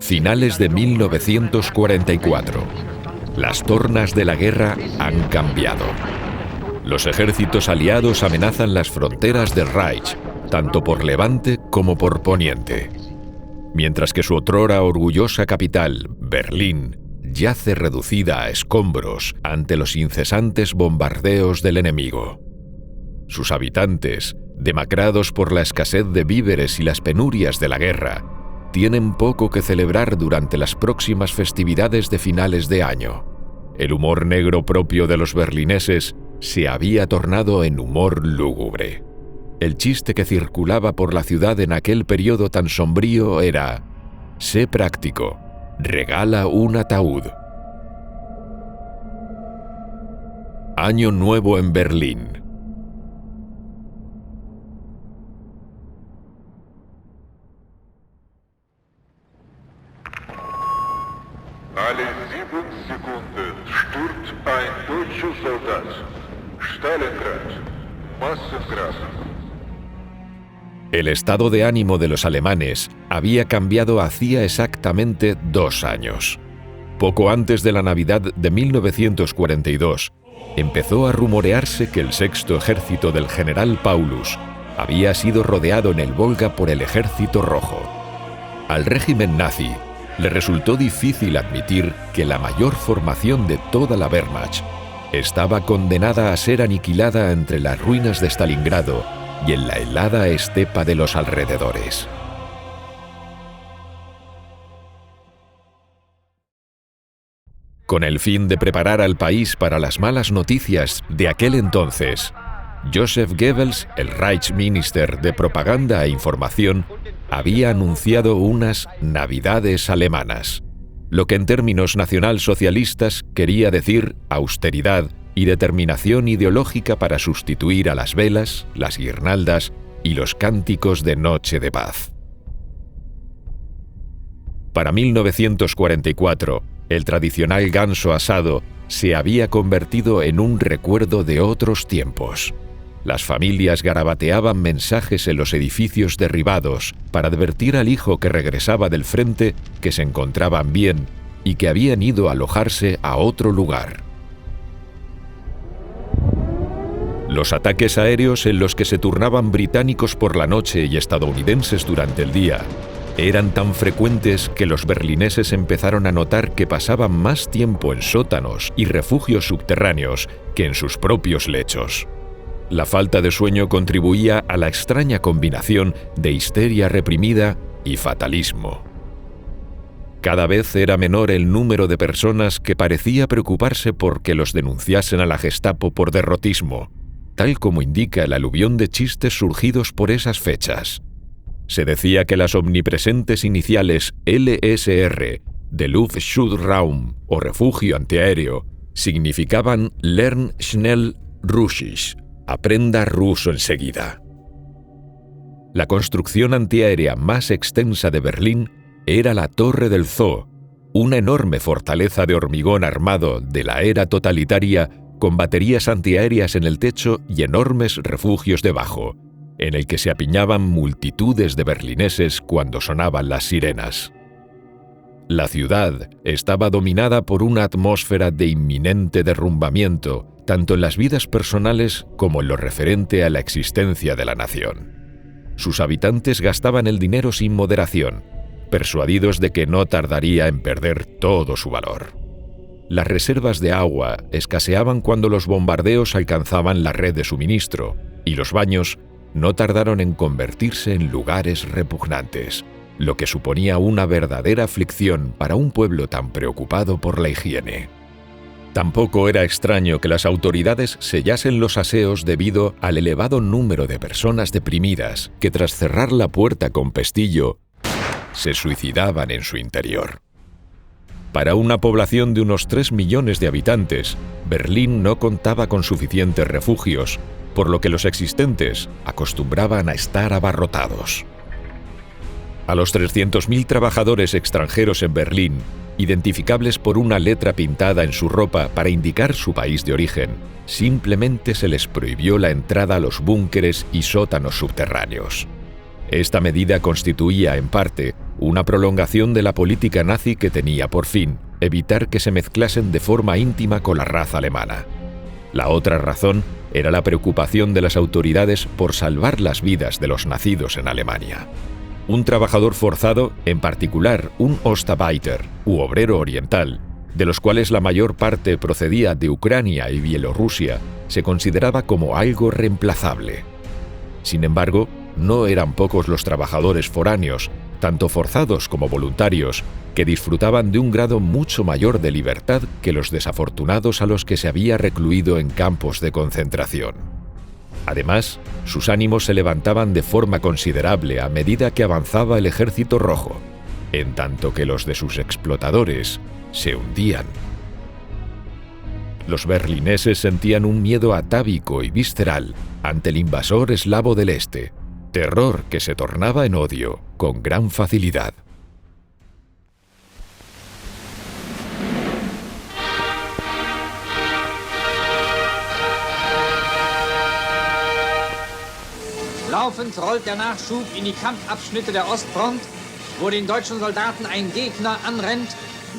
Finales de 1944. Las tornas de la guerra han cambiado. Los ejércitos aliados amenazan las fronteras del Reich, tanto por levante como por poniente. Mientras que su otrora orgullosa capital, Berlín, yace reducida a escombros ante los incesantes bombardeos del enemigo. Sus habitantes, demacrados por la escasez de víveres y las penurias de la guerra, tienen poco que celebrar durante las próximas festividades de finales de año. El humor negro propio de los berlineses se había tornado en humor lúgubre. El chiste que circulaba por la ciudad en aquel periodo tan sombrío era: sé práctico, regala un ataúd. Año Nuevo en Berlín. Alle 7 Sekunden stirbt ein deutscher Soldat. Stalingrad, Massengrab. El estado de ánimo de los alemanes había cambiado hacía exactamente 2 años. Poco antes de la Navidad de 1942, empezó a rumorearse que el sexto ejército del general Paulus había sido rodeado en el Volga por el Ejército Rojo. Al régimen nazi le resultó difícil admitir que la mayor formación de toda la Wehrmacht estaba condenada a ser aniquilada entre las ruinas de Stalingrado y en la helada estepa de los alrededores. Con el fin de preparar al país para las malas noticias de aquel entonces, Joseph Goebbels, el Reichsminister de Propaganda e Información, había anunciado unas Navidades alemanas, lo que en términos nacionalsocialistas quería decir austeridad y determinación ideológica para sustituir a las velas, las guirnaldas y los cánticos de Noche de Paz. Para 1944, el tradicional ganso asado se había convertido en un recuerdo de otros tiempos. Las familias garabateaban mensajes en los edificios derribados para advertir al hijo que regresaba del frente que se encontraban bien y que habían ido a alojarse a otro lugar. Los ataques aéreos en los que se turnaban británicos por la noche y estadounidenses durante el día eran tan frecuentes que los berlineses empezaron a notar que pasaban más tiempo en sótanos y refugios subterráneos que en sus propios lechos. La falta de sueño contribuía a la extraña combinación de histeria reprimida y fatalismo. Cada vez era menor el número de personas que parecía preocuparse porque los denunciasen a la Gestapo por derrotismo, tal como indica el aluvión de chistes surgidos por esas fechas. Se decía que las omnipresentes iniciales LSR de Luftschutzraum o refugio antiaéreo significaban Lern schnell Russisch, aprenda ruso enseguida. La construcción antiaérea más extensa de Berlín era la Torre del Zoo, una enorme fortaleza de hormigón armado de la era totalitaria con baterías antiaéreas en el techo y enormes refugios debajo, en el que se apiñaban multitudes de berlineses cuando sonaban las sirenas. La ciudad estaba dominada por una atmósfera de inminente derrumbamiento, tanto en las vidas personales como en lo referente a la existencia de la nación. Sus habitantes gastaban el dinero sin moderación, persuadidos de que no tardaría en perder todo su valor. Las reservas de agua escaseaban cuando los bombardeos alcanzaban la red de suministro, y los baños no tardaron en convertirse en lugares repugnantes, lo que suponía una verdadera aflicción para un pueblo tan preocupado por la higiene. Tampoco era extraño que las autoridades sellasen los aseos debido al elevado número de personas deprimidas que tras cerrar la puerta con pestillo, se suicidaban en su interior. Para una población de unos 3 millones de habitantes, Berlín no contaba con suficientes refugios, por lo que los existentes acostumbraban a estar abarrotados. A los 300.000 trabajadores extranjeros en Berlín identificables por una letra pintada en su ropa para indicar su país de origen, simplemente se les prohibió la entrada a los búnkeres y sótanos subterráneos. Esta medida constituía, en parte, una prolongación de la política nazi que tenía por fin evitar que se mezclasen de forma íntima con la raza alemana. La otra razón era la preocupación de las autoridades por salvar las vidas de los nacidos en Alemania. Un trabajador forzado, en particular un Ostarbeiter u obrero oriental, de los cuales la mayor parte procedía de Ucrania y Bielorrusia, se consideraba como algo reemplazable. Sin embargo, no eran pocos los trabajadores foráneos, tanto forzados como voluntarios, que disfrutaban de un grado mucho mayor de libertad que los desafortunados a los que se había recluido en campos de concentración. Además, sus ánimos se levantaban de forma considerable a medida que avanzaba el Ejército Rojo, en tanto que los de sus explotadores se hundían. Los berlineses sentían un miedo atávico y visceral ante el invasor eslavo del Este, terror que se tornaba en odio con gran facilidad. Laufend rollt der Nachschub in die Kampfabschnitte der Ostfront, wo den deutschen Soldaten ein Gegner anrennt,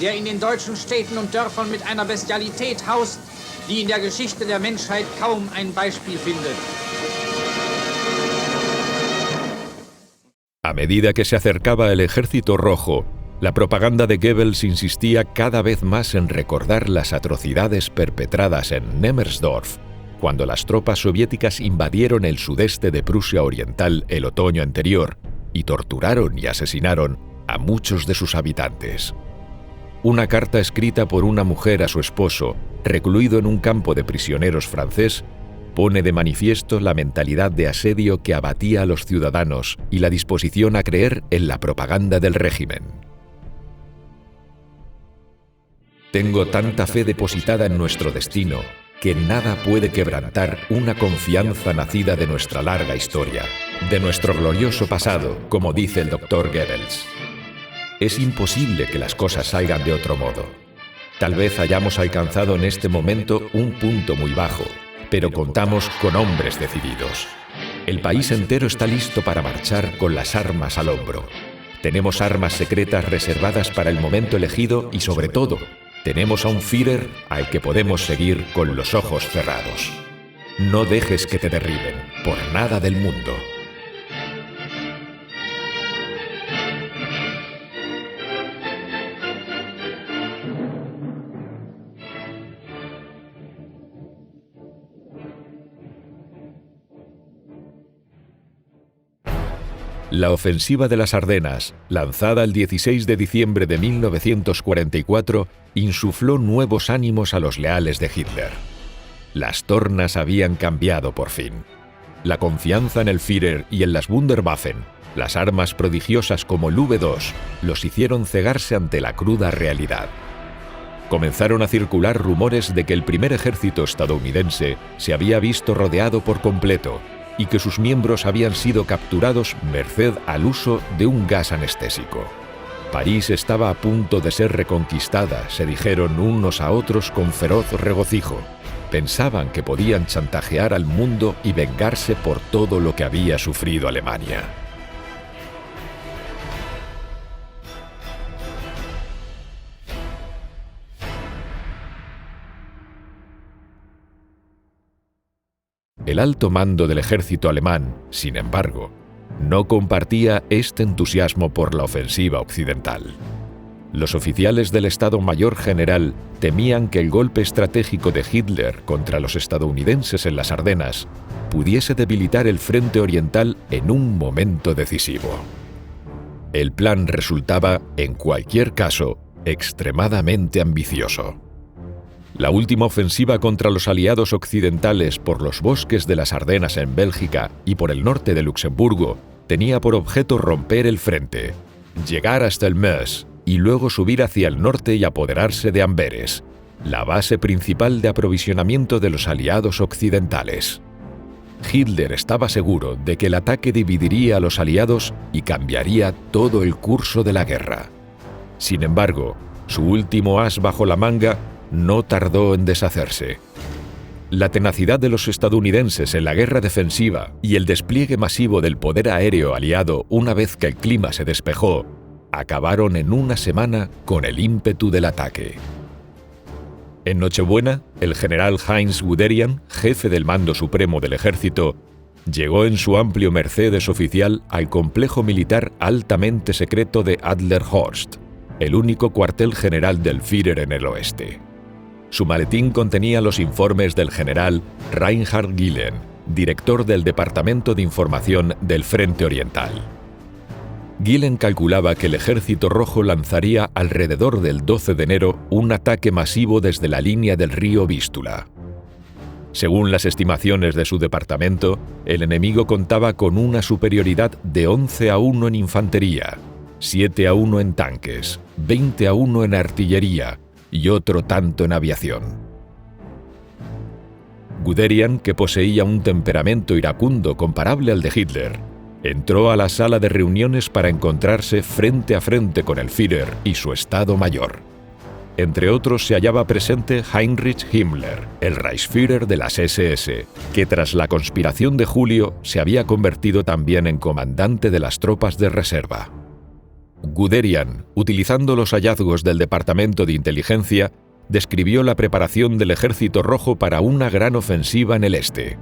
der in den deutschen Städten und Dörfern mit einer Bestialität haust, die in der Geschichte der Menschheit kaum ein Beispiel findet. A medida que se acercaba el Ejército Rojo, la propaganda de Goebbels insistía cada vez más en recordar las atrocidades perpetradas en Nemmersdorf, cuando las tropas soviéticas invadieron el sudeste de Prusia Oriental el otoño anterior y torturaron y asesinaron a muchos de sus habitantes. Una carta escrita por una mujer a su esposo, recluido en un campo de prisioneros francés, pone de manifiesto la mentalidad de asedio que abatía a los ciudadanos y la disposición a creer en la propaganda del régimen. Tengo tanta fe depositada en nuestro destino que nada puede quebrantar una confianza nacida de nuestra larga historia, de nuestro glorioso pasado, como dice el Dr. Goebbels. Es imposible que las cosas salgan de otro modo. Tal vez hayamos alcanzado en este momento un punto muy bajo, pero contamos con hombres decididos. El país entero está listo para marchar con las armas al hombro. Tenemos armas secretas reservadas para el momento elegido y, sobre todo, tenemos a un Führer al que podemos seguir con los ojos cerrados. No dejes que te derriben, por nada del mundo. La ofensiva de las Ardenas, lanzada el 16 de diciembre de 1944, insufló nuevos ánimos a los leales de Hitler. Las tornas habían cambiado por fin. La confianza en el Führer y en las Wunderwaffen, las armas prodigiosas como el V2, los hicieron cegarse ante la cruda realidad. Comenzaron a circular rumores de que el primer ejército estadounidense se había visto rodeado por completo y que sus miembros habían sido capturados merced al uso de un gas anestésico. París estaba a punto de ser reconquistada, se dijeron unos a otros con feroz regocijo. Pensaban que podían chantajear al mundo y vengarse por todo lo que había sufrido Alemania. El alto mando del ejército alemán, sin embargo, no compartía este entusiasmo por la ofensiva occidental. Los oficiales del Estado Mayor General temían que el golpe estratégico de Hitler contra los estadounidenses en las Ardenas pudiese debilitar el frente oriental en un momento decisivo. El plan resultaba, en cualquier caso, extremadamente ambicioso. La última ofensiva contra los aliados occidentales por los bosques de las Ardenas en Bélgica y por el norte de Luxemburgo tenía por objeto romper el frente, llegar hasta el Meuse y luego subir hacia el norte y apoderarse de Amberes, la base principal de aprovisionamiento de los aliados occidentales. Hitler estaba seguro de que el ataque dividiría a los aliados y cambiaría todo el curso de la guerra. Sin embargo, Su último as bajo la manga no tardó en deshacerse. La tenacidad de los estadounidenses en la guerra defensiva y el despliegue masivo del poder aéreo aliado una vez que el clima se despejó, acabaron en una semana con el ímpetu del ataque. En Nochebuena, el general Heinz Guderian, jefe del mando supremo del ejército, llegó en su amplio Mercedes oficial al complejo militar altamente secreto de Adlerhorst, el único cuartel general del Führer en el oeste. Su maletín contenía los informes del general Reinhard Gillen, director del Departamento de Información del Frente Oriental. Gillen calculaba que el Ejército Rojo lanzaría alrededor del 12 de enero un ataque masivo desde la línea del río Vístula. Según las estimaciones de su departamento, el enemigo contaba con una superioridad de 11-1 en infantería, 7-1 en tanques, 20-1 en artillería y otro tanto en aviación. Guderian, que poseía un temperamento iracundo comparable al de Hitler, entró a la sala de reuniones para encontrarse frente a frente con el Führer y su Estado Mayor. Entre otros se hallaba presente Heinrich Himmler, el Reichsführer de las SS, que tras la conspiración de julio se había convertido también en comandante de las tropas de reserva. Guderian, utilizando los hallazgos del Departamento de Inteligencia, describió la preparación del Ejército Rojo para una gran ofensiva en el este.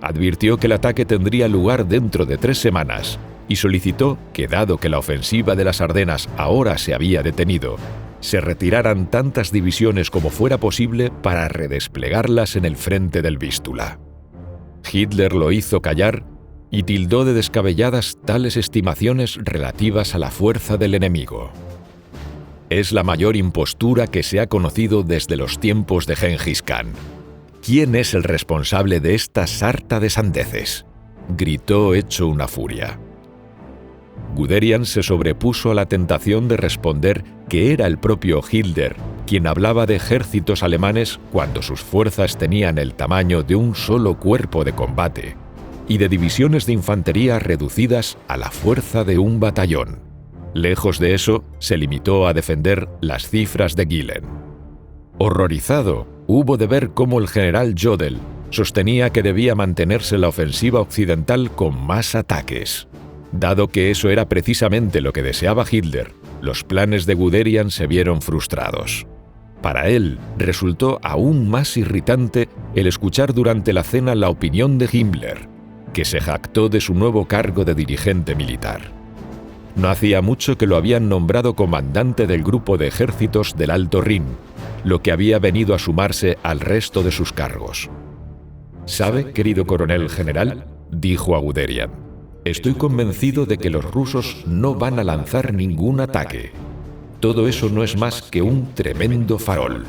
Advirtió que el ataque tendría lugar dentro de 3 semanas y solicitó que, dado que la ofensiva de las Ardenas ahora se había detenido, se retiraran tantas divisiones como fuera posible para redesplegarlas en el frente del Vístula. Hitler lo hizo callar y tildó de descabelladas tales estimaciones relativas a la fuerza del enemigo. Es la mayor impostura que se ha conocido desde los tiempos de Gengis Khan. ¿Quién es el responsable de esta sarta de sandeces?, gritó hecho una furia. Guderian se sobrepuso a la tentación de responder que era el propio Hitler quien hablaba de ejércitos alemanes cuando sus fuerzas tenían el tamaño de un solo cuerpo de combate y de divisiones de infantería reducidas a la fuerza de un batallón. Lejos de eso, se limitó a defender las cifras de Gillen. Horrorizado, hubo de ver cómo el general Jodl sostenía que debía mantenerse la ofensiva occidental con más ataques. Dado que eso era precisamente lo que deseaba Hitler, los planes de Guderian se vieron frustrados. Para él, resultó aún más irritante el escuchar durante la cena la opinión de Himmler, que se jactó de su nuevo cargo de dirigente militar. No hacía mucho que lo habían nombrado comandante del grupo de ejércitos del Alto Rin, lo que había venido a sumarse al resto de sus cargos. «¿Sabe, querido coronel general?», dijo a Guderian, «estoy convencido de que los rusos no van a lanzar ningún ataque. Todo eso no es más que un tremendo farol».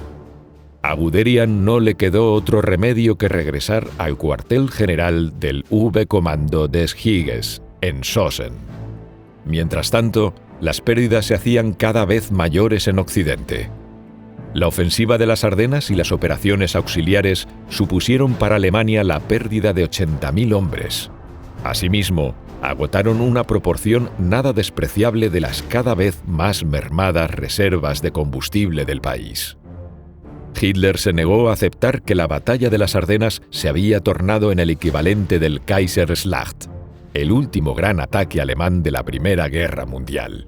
A Guderian no le quedó otro remedio que regresar al cuartel general del V-Kommando des Krieges, en Sosen. Mientras tanto, las pérdidas se hacían cada vez mayores en Occidente. La ofensiva de las Ardenas y las operaciones auxiliares supusieron para Alemania la pérdida de 80.000 hombres. Asimismo, agotaron una proporción nada despreciable de las cada vez más mermadas reservas de combustible del país. Hitler se negó a aceptar que la batalla de las Ardenas se había tornado en el equivalente del Kaiserschlacht, el último gran ataque alemán de la Primera Guerra Mundial.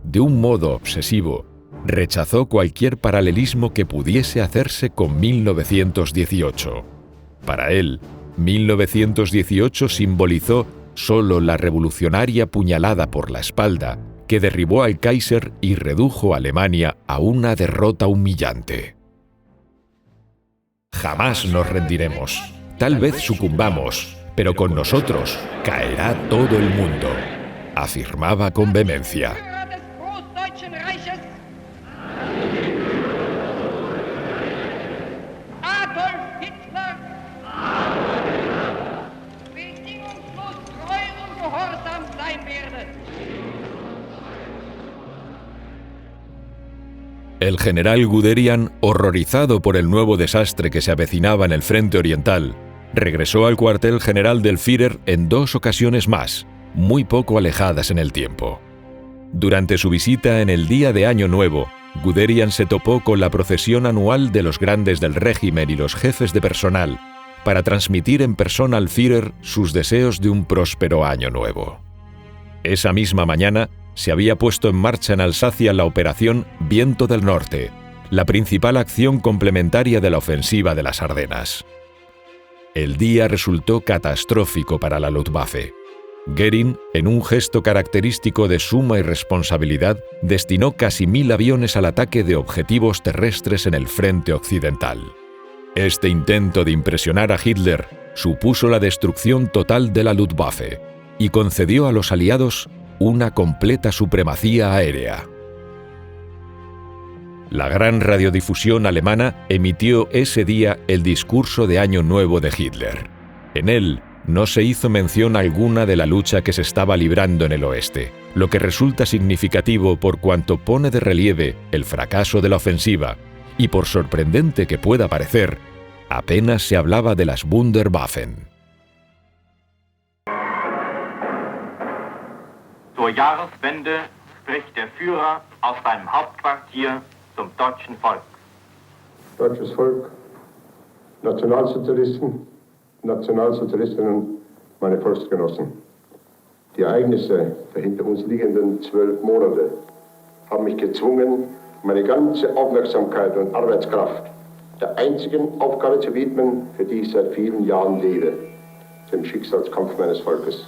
De un modo obsesivo, rechazó cualquier paralelismo que pudiese hacerse con 1918. Para él, 1918 simbolizó solo la revolucionaria puñalada por la espalda que derribó al Kaiser y redujo a Alemania a una derrota humillante. «Jamás nos rendiremos. Tal vez sucumbamos, pero con nosotros caerá todo el mundo», afirmaba con vehemencia. El general Guderian, horrorizado por el nuevo desastre que se avecinaba en el frente oriental, regresó al cuartel general del Führer en 2 ocasiones más, muy poco alejadas en el tiempo. Durante su visita en el día de Año Nuevo, Guderian se topó con la procesión anual de los grandes del régimen y los jefes de personal para transmitir en persona al Führer sus deseos de un próspero año nuevo. Esa misma mañana se había puesto en marcha en Alsacia la operación Viento del Norte, la principal acción complementaria de la ofensiva de las Ardenas. El día resultó catastrófico para la Luftwaffe. Göring, en un gesto característico de suma irresponsabilidad, destinó casi 1000 aviones al ataque de objetivos terrestres en el frente occidental. Este intento de impresionar a Hitler supuso la destrucción total de la Luftwaffe y concedió a los aliados una completa supremacía aérea. La gran radiodifusión alemana emitió ese día el discurso de Año Nuevo de Hitler. En él no se hizo mención alguna de la lucha que se estaba librando en el oeste, lo que resulta significativo por cuanto pone de relieve el fracaso de la ofensiva y, por sorprendente que pueda parecer, apenas se hablaba de las Wunderwaffen. Zur Jahreswende spricht der Führer aus seinem Hauptquartier zum deutschen Volk. Deutsches Volk, Nationalsozialisten, Nationalsozialistinnen, meine Volksgenossen. Die Ereignisse der hinter uns liegenden 12 Monate haben mich gezwungen, meine ganze Aufmerksamkeit und Arbeitskraft der einzigen Aufgabe zu widmen, für die ich seit vielen Jahren lebe, dem Schicksalskampf meines Volkes.